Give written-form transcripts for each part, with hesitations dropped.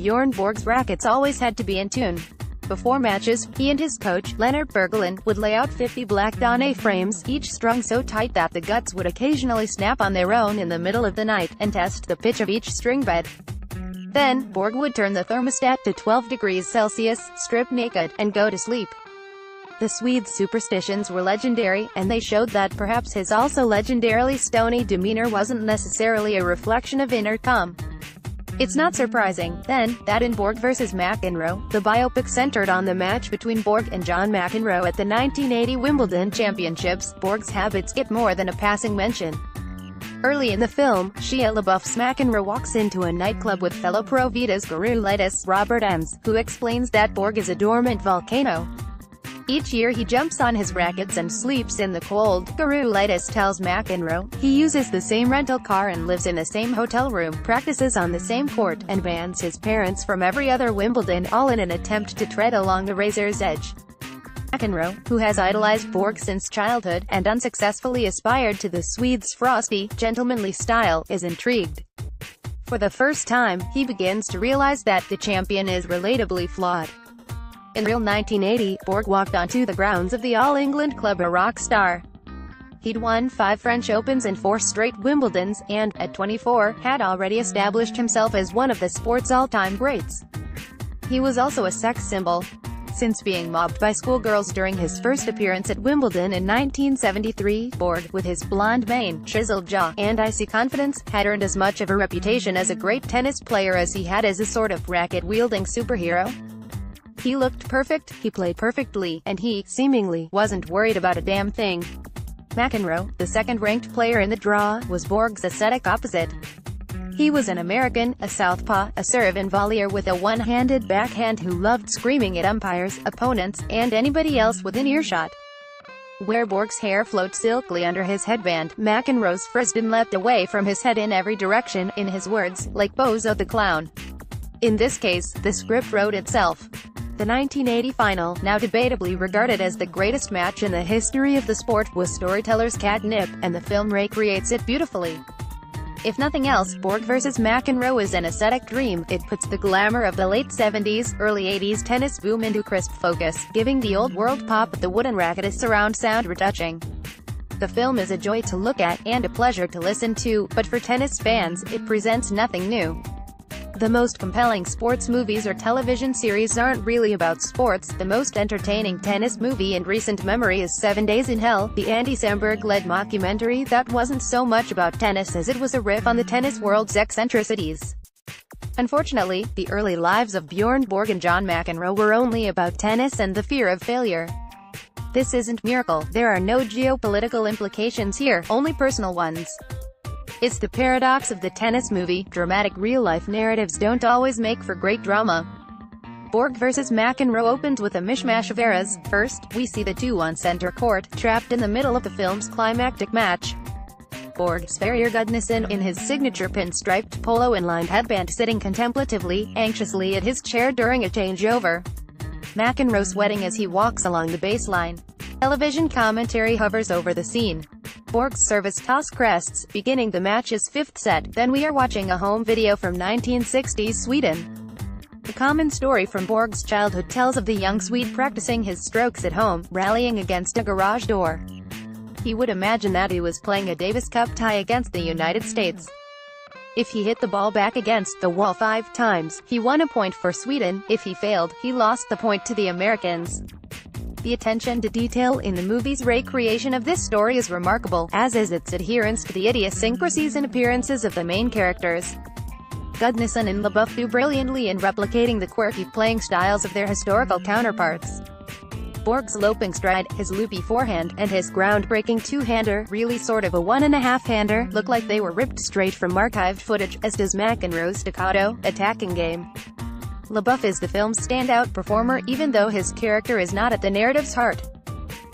Björn Borg's rackets always had to be in tune. Before matches, he and his coach, Lennart Bergelin, would lay out 50 black Donnay frames, each strung so tight that the guts would occasionally snap on their own in the middle of the night, and test the pitch of each stringbed. Then, Borg would turn the thermostat to 12 degrees Celsius, strip naked, and go to sleep. The Swede's superstitions were legendary, and they showed that perhaps his also legendarily stony demeanor wasn't necessarily a reflection of inner calm. It's not surprising, then, that in Borg vs. McEnroe, the biopic centered on the match between Borg and John McEnroe at the 1980 Wimbledon Championships, Borg's habits get more than a passing mention. Early in the film, Shia LaBeouf's McEnroe walks into a nightclub with fellow Pro Vita's guru-litis, Robert Ems, who explains that Borg is a dormant volcano. Each year he jumps on his rackets and sleeps in the cold. Guru-litis tells McEnroe he uses the same rental car and lives in the same hotel room, practices on the same court, and bans his parents from every other Wimbledon, all in an attempt to tread along the razor's edge. McEnroe, who has idolized Borg since childhood, and unsuccessfully aspired to the Swede's frosty, gentlemanly style, is intrigued. For the first time, he begins to realize that the champion is relatably flawed. In real 1980, Borg walked onto the grounds of the All-England club a rock star. He'd won 5 French Opens and 4 straight Wimbledons, and, at 24, had already established himself as one of the sport's all-time greats. He was also a sex symbol. Since being mobbed by schoolgirls during his first appearance at Wimbledon in 1973, Borg, with his blonde mane, chiseled jaw, and icy confidence, had earned as much of a reputation as a great tennis player as he had as a sort of racket-wielding superhero. He looked perfect, he played perfectly, and he, seemingly, wasn't worried about a damn thing. McEnroe, the second-ranked player in the draw, was Borg's ascetic opposite. He was an American, a southpaw, a serve and volleyer with a one-handed backhand who loved screaming at umpires, opponents, and anybody else within earshot. Where Borg's hair flowed silkily under his headband, McEnroe's frisbee leapt away from his head in every direction, in his words, like Bozo the Clown. In this case, the script wrote itself. The 1980 final, now debatably regarded as the greatest match in the history of the sport, was storyteller's catnip, and the film recreates it beautifully. If nothing else, Borg vs. McEnroe is an aesthetic dream. It puts the glamour of the late 70s, early 80s tennis boom into crisp focus, giving the old-world pop the wooden racket a surround sound retouching. The film is a joy to look at, and a pleasure to listen to, but for tennis fans, it presents nothing new. The most compelling sports movies or television series aren't really about sports. The most entertaining tennis movie in recent memory is 7 Days in Hell, the Andy Samberg-led mockumentary that wasn't so much about tennis as it was a riff on the tennis world's eccentricities. Unfortunately, the early lives of Björn Borg and John McEnroe were only about tennis and the fear of failure. This isn't miracle. There are no geopolitical implications here, only personal ones. It's the paradox of the tennis movie. Dramatic real-life narratives don't always make for great drama. Borg vs. McEnroe opens with a mishmash of eras. First, we see the two on center court, trapped in the middle of the film's climactic match. Borg, Sverrir Gudnason, in his signature pinstriped polo and lined headband, sitting contemplatively, anxiously at his chair during a changeover. McEnroe sweating as he walks along the baseline. Television commentary hovers over the scene. Borg's service toss crests, beginning the match's 5th set. Then we are watching a home video from 1960s Sweden. The common story from Borg's childhood tells of the young Swede practicing his strokes at home, rallying against a garage door. He would imagine that he was playing a Davis Cup tie against the United States. If he hit the ball back against the wall 5 times, he won a point for Sweden. If he failed, he lost the point to the Americans. The attention to detail in the movie's recreation of this story is remarkable, as is its adherence to the idiosyncrasies and appearances of the main characters. Gudnason and LaBeouf do brilliantly in replicating the quirky playing styles of their historical counterparts. Borg's loping stride, his loopy forehand, and his groundbreaking two-hander, really sort of a one-and-a-half-hander, look like they were ripped straight from archived footage, as does McEnroe's staccato, attacking game. LaBeouf is the film's standout performer, even though his character is not at the narrative's heart.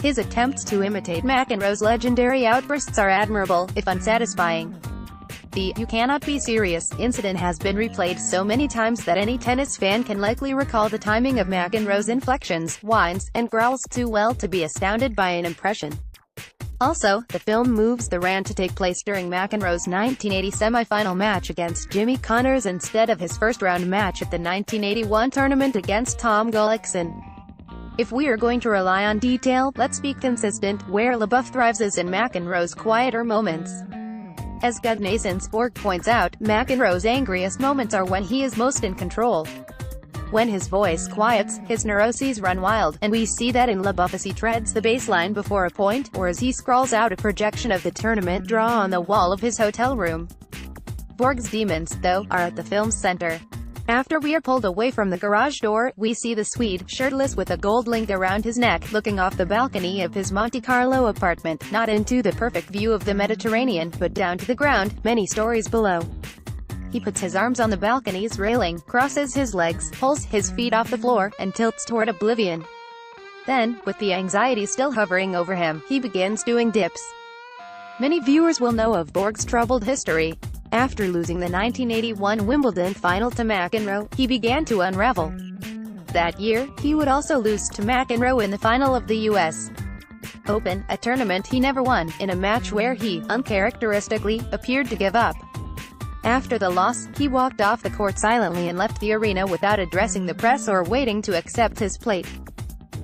His attempts to imitate McEnroe's legendary outbursts are admirable, if unsatisfying. The "you cannot be serious" incident has been replayed so many times that any tennis fan can likely recall the timing of McEnroe's inflections, whines, and growls too well to be astounded by an impression. Also, the film moves the rant to take place during McEnroe's 1980 semi-final match against Jimmy Connors instead of his first-round match at the 1981 tournament against Tom Gullickson. If we are going to rely on detail, let's be consistent. Where LaBeouf thrives is in McEnroe's quieter moments. As Gudnason Borg points out, McEnroe's angriest moments are when he is most in control. When his voice quiets, his neuroses run wild, and we see that in LaBeouf as he treads the baseline before a point, or as he scrawls out a projection of the tournament draw on the wall of his hotel room. Borg's demons, though, are at the film's center. After we are pulled away from the garage door, we see the Swede, shirtless with a gold link around his neck, looking off the balcony of his Monte Carlo apartment, not into the perfect view of the Mediterranean, but down to the ground, many stories below. He puts his arms on the balcony's railing, crosses his legs, pulls his feet off the floor, and tilts toward oblivion. Then, with the anxiety still hovering over him, he begins doing dips. Many viewers will know of Borg's troubled history. After losing the 1981 Wimbledon final to McEnroe, he began to unravel. That year, he would also lose to McEnroe in the final of the U.S. Open, a tournament he never won, in a match where he, uncharacteristically, appeared to give up. After the loss, he walked off the court silently and left the arena without addressing the press or waiting to accept his plate.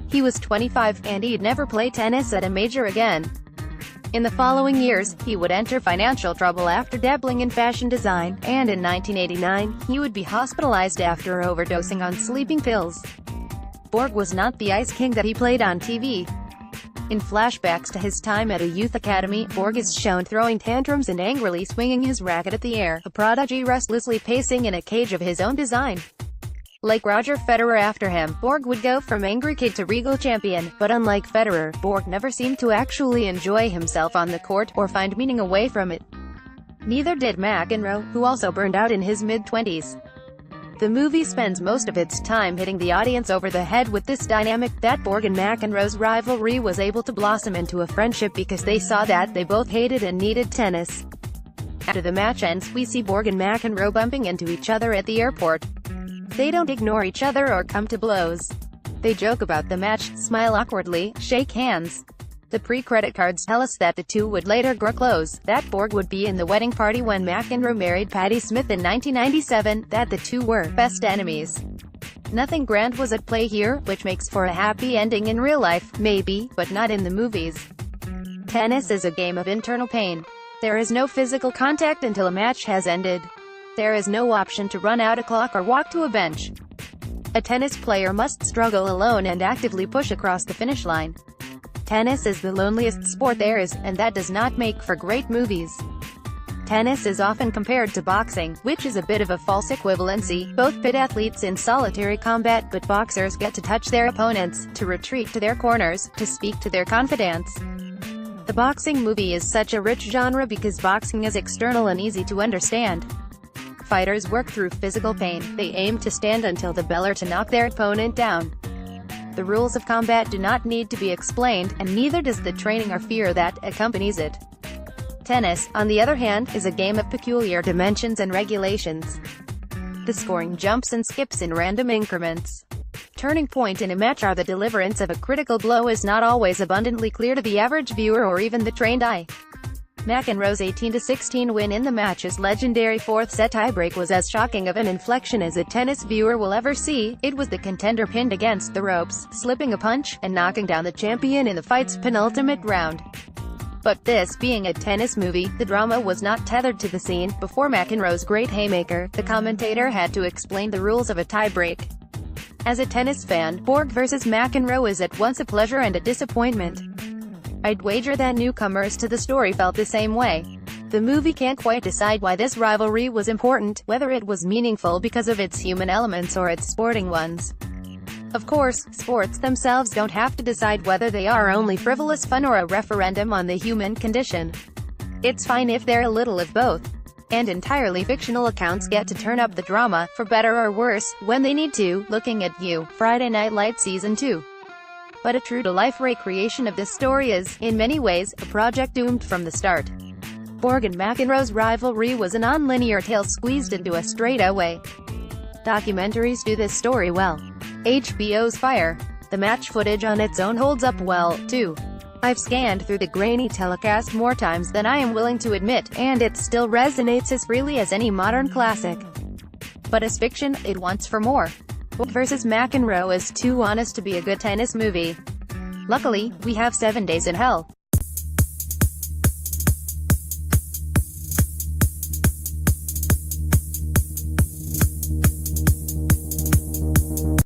He was 25, and he'd never play tennis at a major again. In the following years, he would enter financial trouble after dabbling in fashion design, and in 1989, he would be hospitalized after overdosing on sleeping pills. Borg was not the ice king that he played on TV. In flashbacks to his time at a youth academy, Borg is shown throwing tantrums and angrily swinging his racket at the air, a prodigy restlessly pacing in a cage of his own design. Like Roger Federer after him, Borg would go from angry kid to regal champion, but unlike Federer, Borg never seemed to actually enjoy himself on the court, or find meaning away from it. Neither did McEnroe, who also burned out in his mid-20s. The movie spends most of its time hitting the audience over the head with this dynamic, that Borg and McEnroe's rivalry was able to blossom into a friendship because they saw that they both hated and needed tennis. After the match ends, we see Borg and McEnroe bumping into each other at the airport. They don't ignore each other or come to blows. They joke about the match, smile awkwardly, shake hands. The pre-credit cards tell us that the two would later grow close, that Borg would be in the wedding party when McEnroe married Patti Smith in 1997, that the two were best enemies. Nothing grand was at play here, which makes for a happy ending in real life, maybe, but not in the movies. Tennis is a game of internal pain. There is no physical contact until a match has ended. There is no option to run out a clock or walk to a bench. A tennis player must struggle alone and actively push across the finish line. Tennis is the loneliest sport there is, and that does not make for great movies. Tennis is often compared to boxing, which is a bit of a false equivalency. Both pit athletes in solitary combat, but boxers get to touch their opponents, to retreat to their corners, to speak to their confidants. The boxing movie is such a rich genre because boxing is external and easy to understand. Fighters work through physical pain. They aim to stand until the bell or to knock their opponent down. The rules of combat do not need to be explained, and neither does the training or fear that accompanies it. Tennis, on the other hand, is a game of peculiar dimensions and regulations. The scoring jumps and skips in random increments. Turning point in a match or the deliverance of a critical blow is not always abundantly clear to the average viewer or even the trained eye. McEnroe's 18-16 win in the match's legendary fourth-set tiebreak was as shocking of an inflection as a tennis viewer will ever see. It was the contender pinned against the ropes, slipping a punch, and knocking down the champion in the fight's penultimate round. But this being a tennis movie, the drama was not tethered to the scene. Before McEnroe's great haymaker, the commentator had to explain the rules of a tiebreak. As a tennis fan, Borg vs. McEnroe is at once a pleasure and a disappointment. I'd wager that newcomers to the story felt the same way. The movie can't quite decide why this rivalry was important, whether it was meaningful because of its human elements or its sporting ones. Of course, sports themselves don't have to decide whether they are only frivolous fun or a referendum on the human condition. It's fine if they're a little of both. And entirely fictional accounts get to turn up the drama, for better or worse, when they need to. Looking at You, Friday Night Lights Season 2. But a true-to-life recreation of this story is, in many ways, a project doomed from the start. Borg and McEnroe's rivalry was a non-linear tale squeezed into a straightaway. Documentaries do this story well. HBO's Fire. The match footage on its own holds up well, too. I've scanned through the grainy telecast more times than I am willing to admit, and it still resonates as freely as any modern classic. But as fiction, it wants for more. Versus McEnroe is too honest to be a good tennis movie. Luckily, we have 7 Days in Hell.